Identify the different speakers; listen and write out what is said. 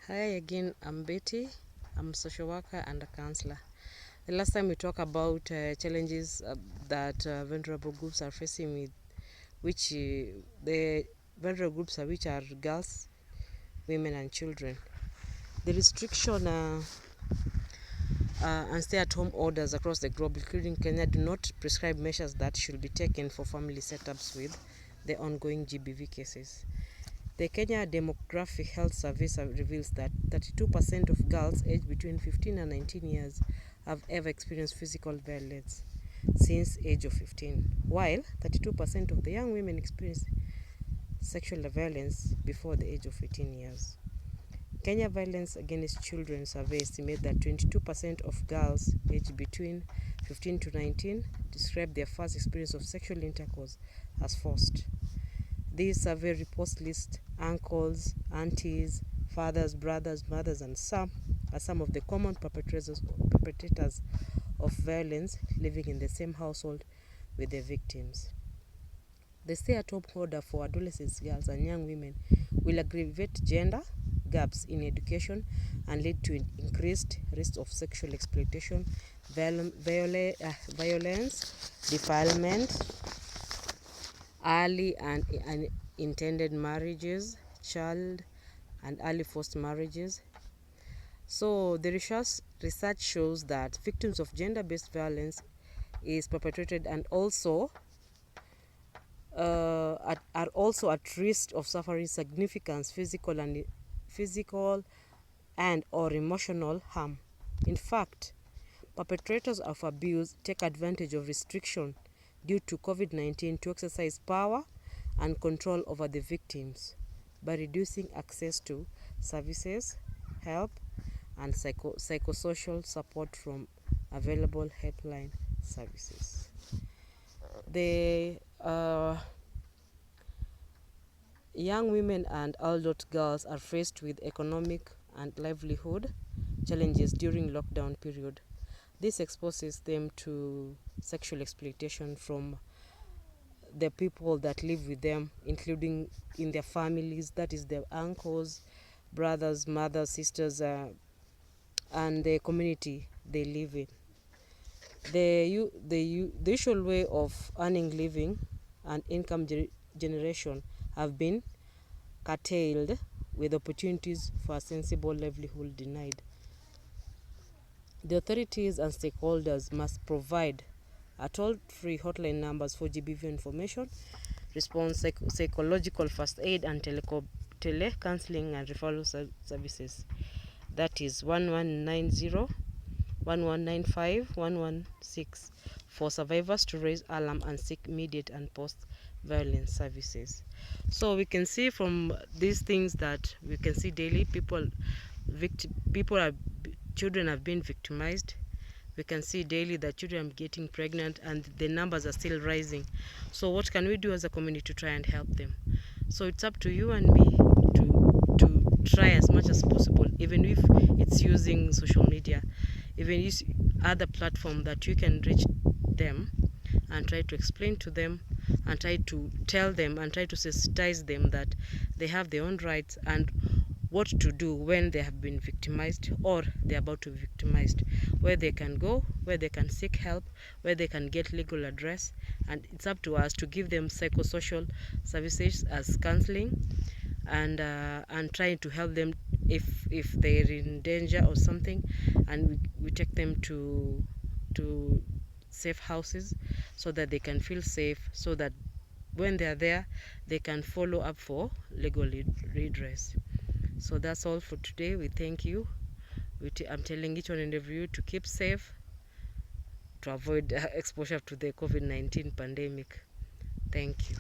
Speaker 1: Hi again, I'm Betty. I'm a social worker and a counselor. The last time we talked about challenges that vulnerable groups are facing with which the vulnerable groups are which are girls, women and children. The restriction and stay-at-home orders across the globe, including Kenya, do not prescribe measures that should be taken for family setups with the ongoing GBV cases. The Kenya Demographic Health Survey reveals that 32% of girls aged between 15 and 19 years have ever experienced physical violence since age of 15, while 32% of the young women experience sexual violence before the age of 18 years. Kenya Violence Against Children survey estimates that 22% of girls aged between 15 to 19 describe their first experience of sexual intercourse as forced. This survey reports list uncles, aunties, fathers, brothers, mothers, and some of the common perpetrators of violence living in the same household with the victims. The stay-at-home order for adolescents, girls, and young women will aggravate gender gaps in education and lead to increased risk of sexual exploitation, violence, defilement, early and unintended marriages, child and early forced marriages. So the research shows that victims of gender-based violence is perpetrated and also are also at risk of suffering significant physical and or emotional harm. In fact, perpetrators of abuse take advantage of restriction due to COVID-19 to exercise power and control over the victims by reducing access to services, help, and psychosocial support from available helpline services. The young women and adult girls are faced with economic and livelihood challenges during lockdown period. This exposes them to sexual exploitation from the people that live with them, including in their families, that is their uncles, brothers, mothers, sisters, and the community they live in. The usual way of earning living and income generation have been curtailed, with opportunities for a sensible livelihood denied. The authorities and stakeholders must provide a toll-free hotline numbers for GBV information, response, psychological first aid, and tele-counseling and referral services. That is 1190, 1195, 116 for survivors to raise alarm and seek immediate and post-violence services. So we can see from these things that we can see daily children have been victimized. We can see daily that children are getting pregnant and the numbers are still rising. So what can we do as a community to try and help them? So it's up to you and me to try as much as possible, even if it's using social media, even use other platform that you can reach them and try to explain to them and try to tell them and try to sensitize them that they have their own rights and what to do when they have been victimized or they're about to be victimized, where they can go, where they can seek help, where they can get legal redress. And it's up to us to give them psychosocial services as counseling and trying to help them if they're in danger or something, and we take them to safe houses so that they can feel safe, so that when they're there they can follow up for legal redress. So that's all for today. We thank you. I'm telling each one and every you to keep safe, to avoid exposure to the COVID-19 pandemic. Thank you.